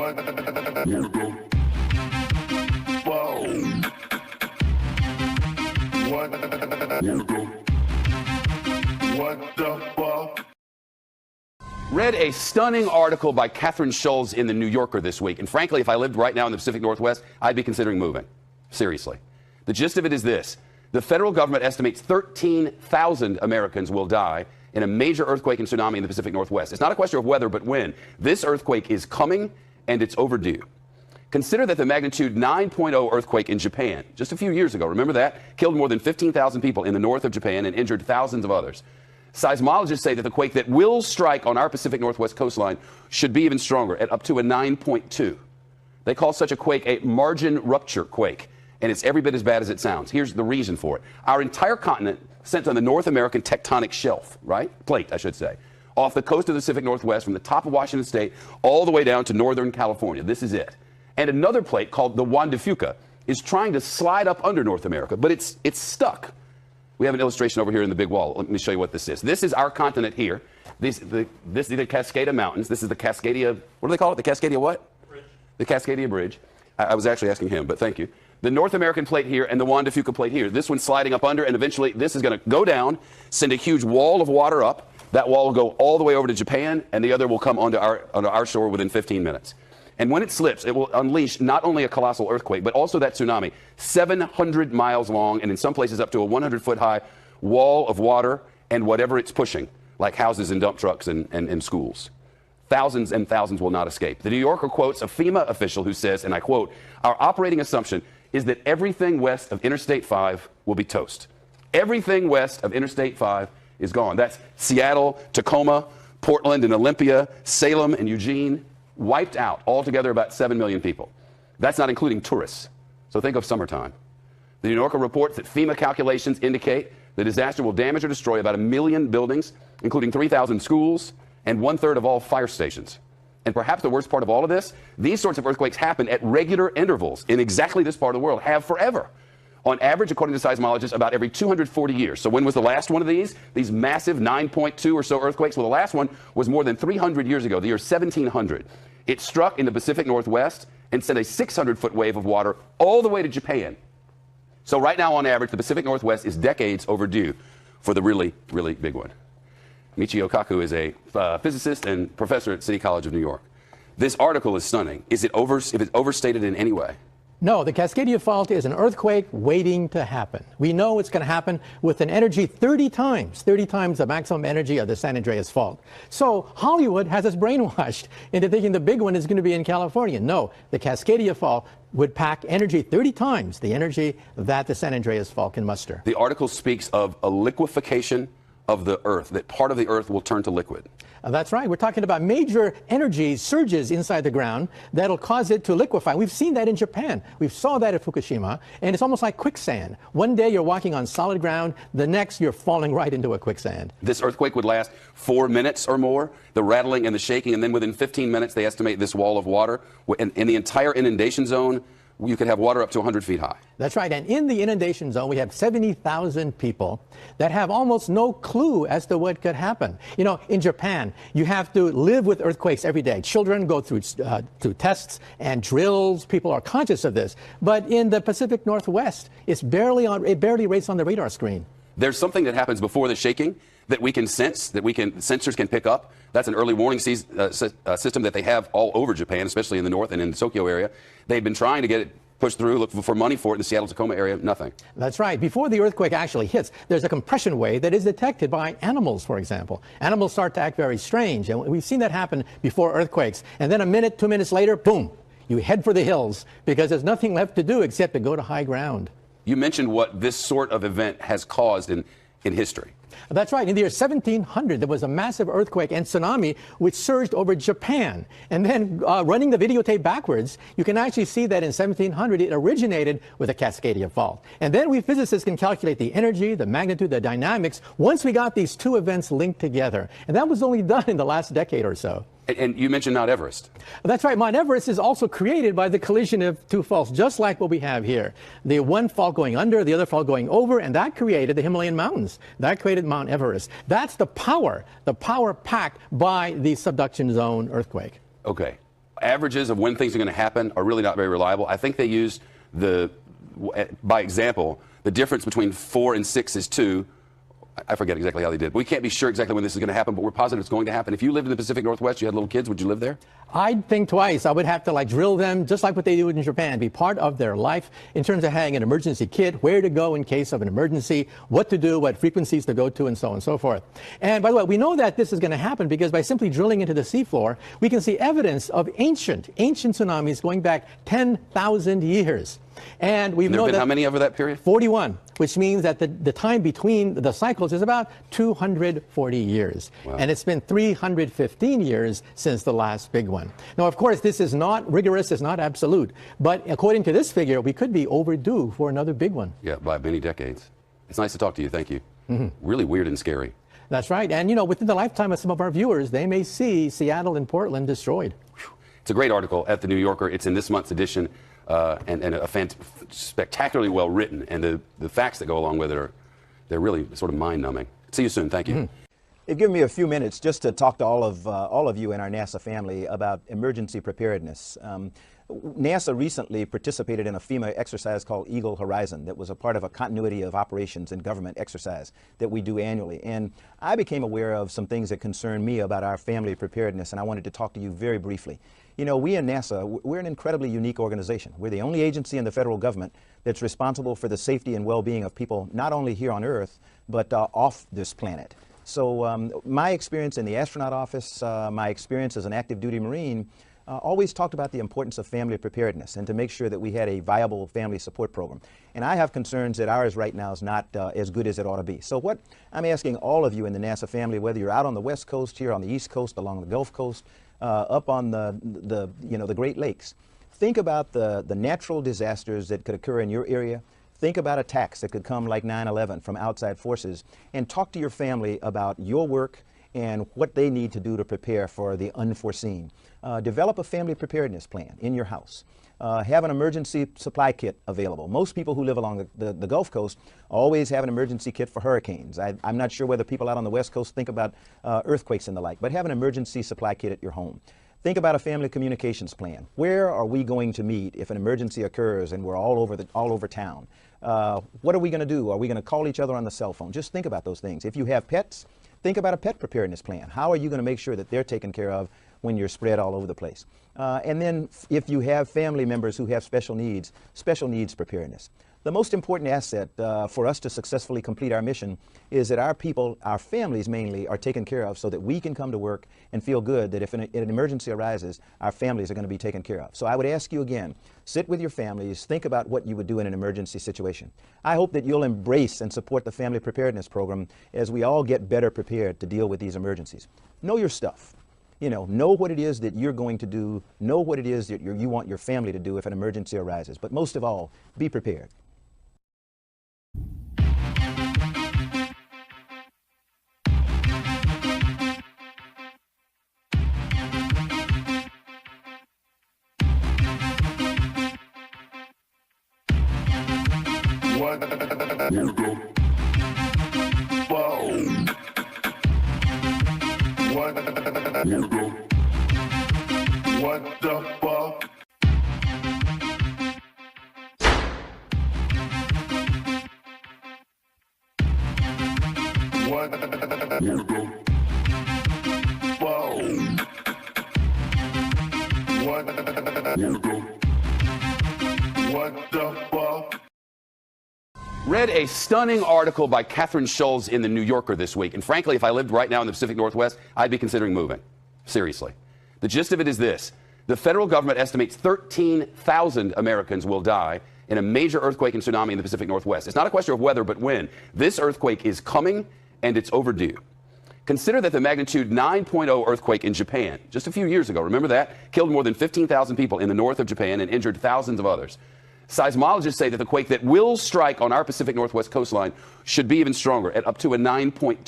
Read a stunning article by Catherine Schulz in The New Yorker this week. And frankly, if I lived right now in the Pacific Northwest, I'd be considering moving. Seriously. The gist of it is this. The federal government estimates 13,000 Americans will die in a major earthquake and tsunami in the Pacific Northwest. It's not a question of whether, but when. This earthquake is coming, and it's overdue. Consider that the magnitude 9.0 earthquake in Japan, just a few years ago, remember that? Killed more than 15,000 people in the north of Japan and injured thousands of others. Seismologists say that the quake that will strike on our Pacific Northwest coastline should be even stronger, at up to a 9.2. They call such a quake a margin rupture quake, and it's every bit as bad as it sounds. Here's the reason for it. Our entire continent sits on the North American tectonic shelf, right? Plate, I should say. Off the coast of the Pacific Northwest, from the top of Washington State all the way down to northern California. This is it. And another plate called the Juan de Fuca is trying to slide up under North America, but it's stuck. We have an illustration over here in the big wall. Let me show you what this is. This is our continent here. This is the Cascada Mountains. This is the Cascadia, what do they call it? The Cascadia what? Bridge. The Cascadia Bridge. I was actually asking him, but thank you. The North American plate here and the Juan de Fuca plate here. This one's sliding up under, and eventually this is going to go down, send a huge wall of water up. That wall will go all the way over to Japan, and the other will come onto our shore within 15 minutes. And when it slips, it will unleash not only a colossal earthquake, but also that tsunami, 700 miles long, and in some places up to a 100-foot high wall of water and whatever it's pushing, like houses and dump trucks and schools. Thousands and thousands will not escape. The New Yorker quotes a FEMA official who says, and I quote, "Our operating assumption is that everything west of Interstate 5 will be toast." Everything west of Interstate 5 is gone. That's Seattle, Tacoma, Portland and Olympia, Salem and Eugene. Wiped out, altogether about 7 million people. That's not including tourists. So think of summertime. The New Yorker reports that FEMA calculations indicate the disaster will damage or destroy about 1 million buildings, including 3,000 schools and 1/3 of all fire stations. And perhaps the worst part of all of this, these sorts of earthquakes happen at regular intervals in exactly this part of the world, have forever. On average, according to seismologists, about every 240 years. So when was the last one of these? These massive 9.2 or so earthquakes? Well, the last one was more than 300 years ago, the year 1700. It struck in the Pacific Northwest and sent a 600-foot wave of water all the way to Japan. So right now, on average, the Pacific Northwest is decades overdue for the really, really big one. Michio Kaku is a physicist and professor at City College of New York. This article is stunning. Is it overstated in any way? No, the Cascadia Fault is an earthquake waiting to happen. We know it's going to happen with an energy 30 times the maximum energy of the San Andreas Fault. So Hollywood has us brainwashed into thinking the big one is going to be in California. No, the Cascadia Fault would pack energy 30 times the energy that the San Andreas Fault can muster. The article speaks of a liquefaction of the Earth, that part of the Earth will turn to liquid. That's right. We're talking about major energy surges inside the ground that'll cause it to liquefy. We've seen that in Japan. We saw that at Fukushima, and it's almost like quicksand. One day you're walking on solid ground, the next you're falling right into a quicksand. This earthquake would last 4 minutes or more, the rattling and the shaking, and then within 15 minutes they estimate this wall of water in the entire inundation zone. You could have water up to 100 feet high. That's right. And in the inundation zone, we have 70,000 people that have almost no clue as to what could happen. You know, in Japan, you have to live with earthquakes every day. Children go through tests and drills. People are conscious of this. But in the Pacific Northwest, it barely rates on the radar screen. There's something that happens before the shaking that we can sense, sensors can pick up. That's an early warning system that they have all over Japan, especially in the north and in the Tokyo area. They've been trying to get it pushed through, look for money for it in the Seattle-Tacoma area, nothing. That's right. Before the earthquake actually hits, there's a compression wave that is detected by animals, for example. Animals start to act very strange, and we've seen that happen before earthquakes. And then a minute, 2 minutes later, boom, you head for the hills because there's nothing left to do except to go to high ground. You mentioned what this sort of event has caused in history. That's right. In the year 1700, there was a massive earthquake and tsunami which surged over Japan. And then running the videotape backwards, you can actually see that in 1700, it originated with the Cascadia Fault. And then we physicists can calculate the energy, the magnitude, the dynamics once we got these two events linked together. And that was only done in the last decade or so. And you mentioned Mount Everest. That's right. Mount Everest is also created by the collision of two faults, just like what we have here. The one fault going under, the other fault going over, and that created the Himalayan mountains. That created Mount Everest. That's the power packed by the subduction zone earthquake. Okay. averages of when things are going to happen are really not very reliable. I think they use by example, the difference between 4 and 6 is 2. I forget exactly how they did. We can't be sure exactly when this is going to happen, but we're positive it's going to happen. If you lived in the Pacific Northwest, you had little kids, would you live there? I'd think twice. I would have to drill them just like what they do in Japan, be part of their life in terms of having an emergency kit, where to go in case of an emergency, what to do, what frequencies to go to, and so on and so forth. And by the way, we know that this is going to happen because by simply drilling into the seafloor, we can see evidence of ancient tsunamis going back 10,000 years. And we've known how many over that period? 41, which means that the time between the cycles is about 240 years. Wow. And it's been 315 years since the last big one. Now, of course, this is not rigorous, it's not absolute. But according to this figure, we could be overdue for another big one. Yeah, by many decades. It's nice to talk to you. Thank you. Really weird and scary. That's right. And, within the lifetime of some of our viewers, they may see Seattle and Portland destroyed. It's a great article at The New Yorker. It's in this month's edition. And spectacularly well written, and the facts that go along with it they're really sort of mind-numbing. See you soon. Thank you. You've given me a few minutes just to talk to all of you in our NASA family about emergency preparedness. NASA recently participated in a FEMA exercise called Eagle Horizon that was a part of a continuity of operations and government exercise that we do annually. And I became aware of some things that concern me about our family preparedness, and I wanted to talk to you very briefly. We in NASA, we're an incredibly unique organization. We're the only agency in the federal government that's responsible for the safety and well-being of people not only here on Earth, but off this planet. So my experience in the astronaut office, my experience as an active duty Marine, always talked about the importance of family preparedness and to make sure that we had a viable family support program. And I have concerns that ours right now is not as good as it ought to be. So what I'm asking all of you in the NASA family, whether you're out on the West Coast, here on the East Coast, along the Gulf Coast, up on the Great Lakes, think about the natural disasters that could occur in your area. Think about attacks that could come like 9/11 from outside forces, and talk to your family about your work and what they need to do to prepare for the unforeseen. Develop a family preparedness plan in your house. Have an emergency supply kit available. Most people who live along the Gulf Coast always have an emergency kit for hurricanes. I'm not sure whether people out on the West Coast think about earthquakes and the like, but have an emergency supply kit at your home. Think about a family communications plan. Where are we going to meet if an emergency occurs and we're all over town? What are we going to do? Are we going to call each other on the cell phone? Just think about those things. If you have pets, think about a pet preparedness plan. How are you going to make sure that they're taken care of when you're spread all over the place? And then if you have family members who have special needs preparedness. The most important asset for us to successfully complete our mission is that our people, our families mainly, are taken care of so that we can come to work and feel good that if an emergency arises, our families are going to be taken care of. So I would ask you again, sit with your families, think about what you would do in an emergency situation. I hope that you'll embrace and support the Family Preparedness Program as we all get better prepared to deal with these emergencies. Know your stuff. Know what it is that you're going to do. Know what it is that you want your family to do if an emergency arises. But most of all, be prepared. What the wow. What the fuck? What the wow. What the fuck? Read a stunning article by Catherine Schulz in the New Yorker this week. And frankly, if I lived right now in the Pacific Northwest, I'd be considering moving. Seriously. The gist of it is this. The federal government estimates 13,000 Americans will die in a major earthquake and tsunami in the Pacific Northwest. It's not a question of whether, but when. This earthquake is coming, and it's overdue. Consider that the magnitude 9.0 earthquake in Japan, just a few years ago, remember that? Killed more than 15,000 people in the north of Japan and injured thousands of others. Seismologists say that the quake that will strike on our Pacific Northwest coastline should be even stronger, at up to a 9.2.